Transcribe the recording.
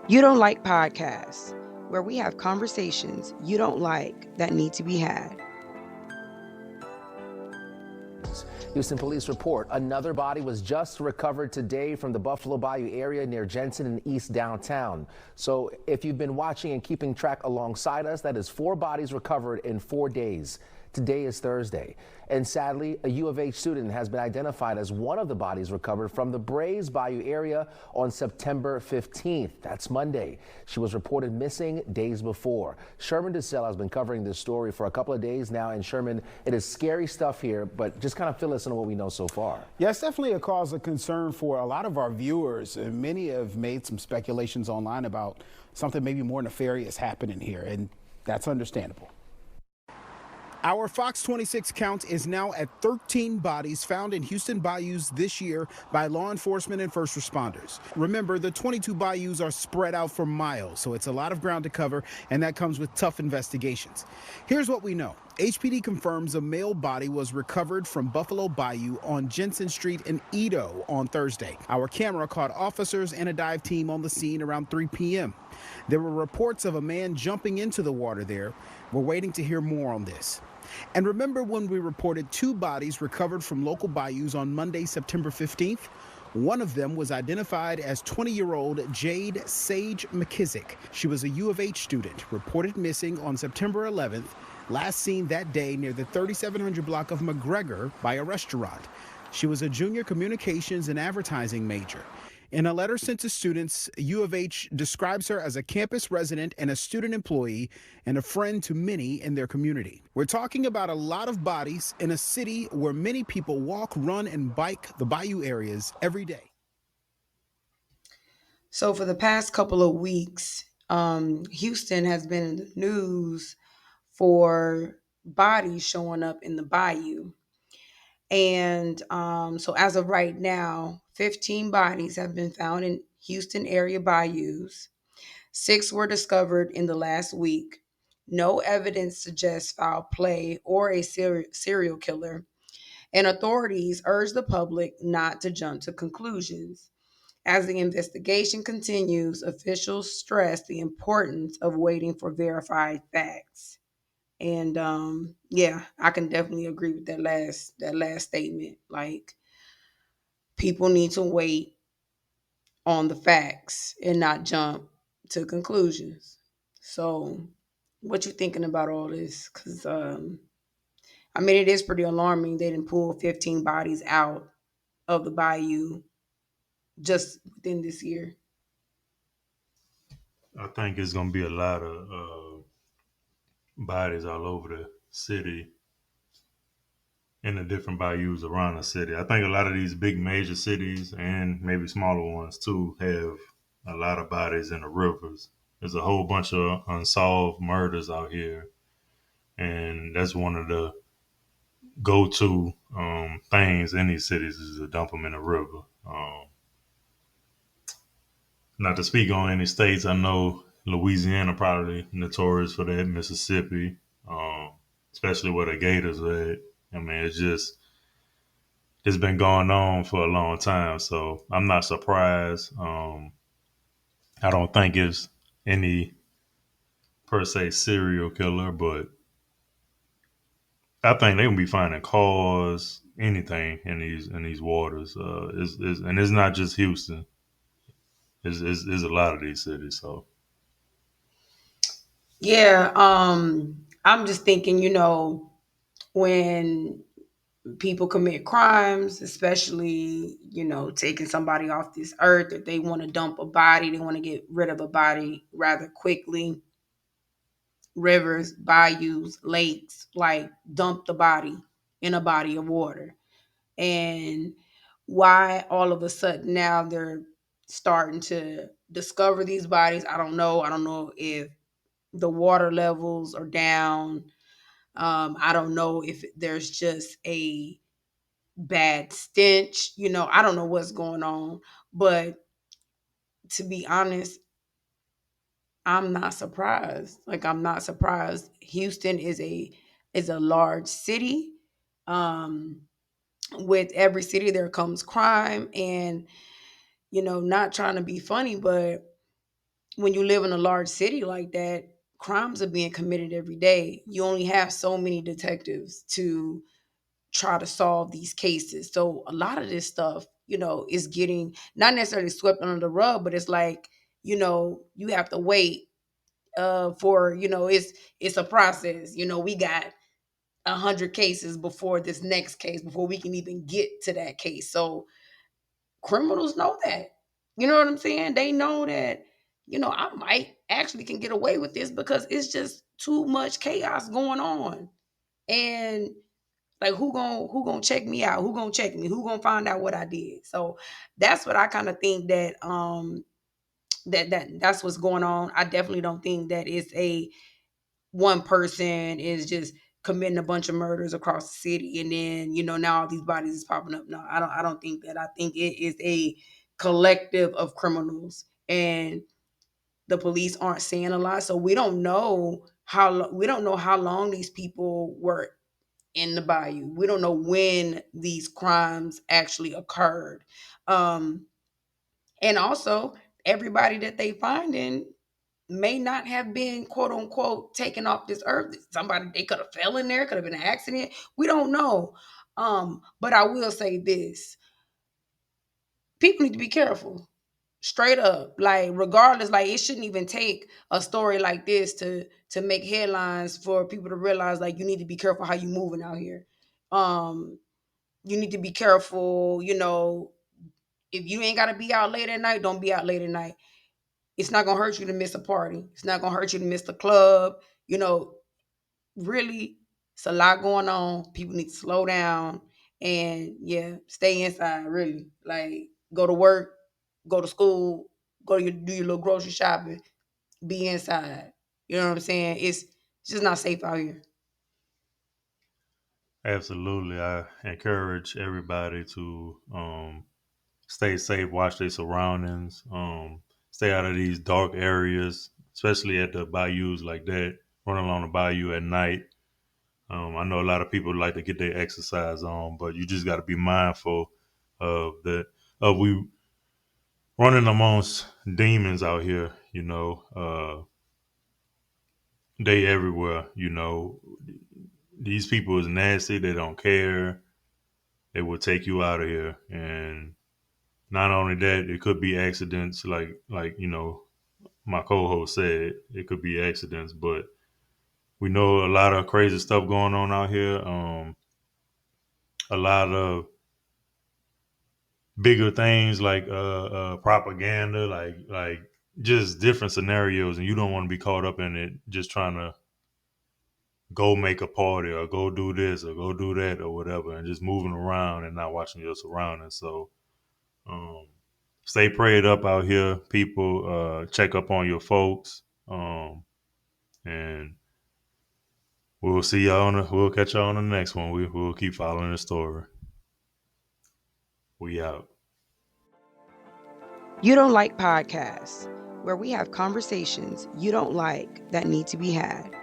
You Don't Like Podcasts, where we have conversations you don't like that need to be had. Houston police report another body was just recovered today from the Buffalo Bayou area near Jensen and East downtown. So if you've been watching and keeping track alongside us, that is 4 bodies recovered in 4 days. Today is Thursday, and sadly, a U of H student has been identified as one of the bodies recovered from the Brays Bayou area on September 15th. That's Monday. She was reported missing days before. Sherman DeSell has been covering this story for a couple of days now, and Sherman, it is scary stuff here, but just kind of fill us in on what we know so far. Yeah, it's definitely a cause of concern for a lot of our viewers, and many have made some speculations online about something maybe more nefarious happening here, and that's understandable. Our Fox 26 count is now at 13 bodies found in Houston bayous this year by law enforcement and first responders. Remember, the 22 bayous are spread out for miles, so it's a lot of ground to cover, and that comes with tough investigations. Here's what we know. HPD confirms a male body was recovered from Buffalo Bayou on Jensen Street in Edo on Thursday. Our camera caught officers and a dive team on the scene around 3 p.m. There were reports of a man jumping into the water there. We're waiting to hear more on this. And remember when we reported 2 bodies recovered from local bayous on Monday, September 15th? One of them was identified as 20-year-old Jade Sage McKissick. She was a U of H student, reported missing on September 11th, last seen that day near the 3700 block of McGregor by a restaurant. She was a junior communications and advertising major. In a letter sent to students, U of H describes her as a campus resident and a student employee and a friend to many in their community. We're talking about a lot of bodies in a city where many people walk, run, and bike the bayou areas every day. So, for the past couple of weeks, Houston has been in the news for bodies showing up in the bayou. And so, as of right now, 15 bodies have been found in Houston area bayous. 6 were discovered in the last week. No evidence suggests foul play or a serial killer. And authorities urge the public not to jump to conclusions. As the investigation continues, officials stress the importance of waiting for verified facts. And yeah, I can definitely agree with that last statement. Like, people need to wait on the facts and not jump to conclusions. So, what you thinking about all this? Because I mean, it is pretty alarming. They didn't pull 15 bodies out of the bayou just within this year. I think it's gonna be a lot of bodies all over the city in the different bayous around the city. I think a lot of these big major cities and maybe smaller ones too have a lot of bodies in the rivers. There's a whole bunch of unsolved murders out here, and that's one of the go-to things in these cities is to dump them in the river. Not to speak on any states, I know Louisiana probably notorious for that. Mississippi, um, especially where the Gators are at. I mean, it's been going on for a long time, so I'm not surprised. I don't think it's any per se serial killer, but I think they gonna be finding cars, anything in these waters. And it's not just Houston. It's a lot of these cities. So Yeah, I'm just thinking, when people commit crimes, especially, taking somebody off this earth, that they want to dump a body, they want to get rid of a body rather quickly. Rivers, bayous, lakes, like, dump the body in a body of water. And why all of a sudden now they're starting to discover these bodies, I don't know. I don't know if the water levels are down. I don't know if there's just a bad stench. I don't know what's going on. But to be honest, I'm not surprised. Like, I'm not surprised. Houston is a large city. Um, with every city there comes crime, and not trying to be funny, but when you live in a large city like that, crimes are being committed every day. You only have so many detectives to try to solve these cases. So a lot of this stuff, is getting not necessarily swept under the rug, but it's like, you have to wait for, it's a process. We got 100 cases before this next case, before we can even get to that case. So criminals know that. You know what I'm saying? They know that, I might actually can get away with this because it's just too much chaos going on. And like who gonna check me out? Who gonna check me? Who gonna find out what I did? So that's what I kind of think that that's what's going on. I definitely don't think that it's a one person is just committing a bunch of murders across the city and then now all these bodies is popping up. No, I don't think that. I think it is a collective of criminals, and the police aren't saying a lot, so we don't know how long these people were in the bayou. We don't know when these crimes actually occurred. um and also, everybody that they finding may not have been quote unquote taken off this earth. Somebody, they could have fell in there, could have been an accident. We don't know. But I will say this: people need to be careful. Straight up. Like, regardless, like it shouldn't even take a story like this to make headlines for people to realize like you need to be careful how you moving out here. Um, you need to be careful, if you ain't gotta be out late at night, don't be out late at night. It's not gonna hurt you to miss a party. It's not gonna hurt you to miss the club. You know, really, it's a lot going on. People need to slow down and yeah, stay inside. Really, like go to work, go to school, do your little grocery shopping, be inside. You know what I'm saying? It's just not safe out here. Absolutely. I encourage everybody to stay safe, watch their surroundings, stay out of these dark areas, especially at the bayous like that, run along the bayou at night. I know a lot of people like to get their exercise on, but you just got to be mindful of of we running amongst demons out here. They everywhere. These people is nasty. They don't care. They will take you out of here, and not only that, it could be accidents. Like my co-host said, it could be accidents, but we know a lot of crazy stuff going on out here. A lot of bigger things like propaganda, like just different scenarios, and you don't want to be caught up in it. Just trying to go make a party or go do this or go do that or whatever, and just moving around and not watching your surroundings. So um, stay prayed up out here, people. Check up on your folks, and we'll catch y'all on the next one. We'll keep following the story. We out. You don't like podcasts, where we have conversations you don't like that need to be had.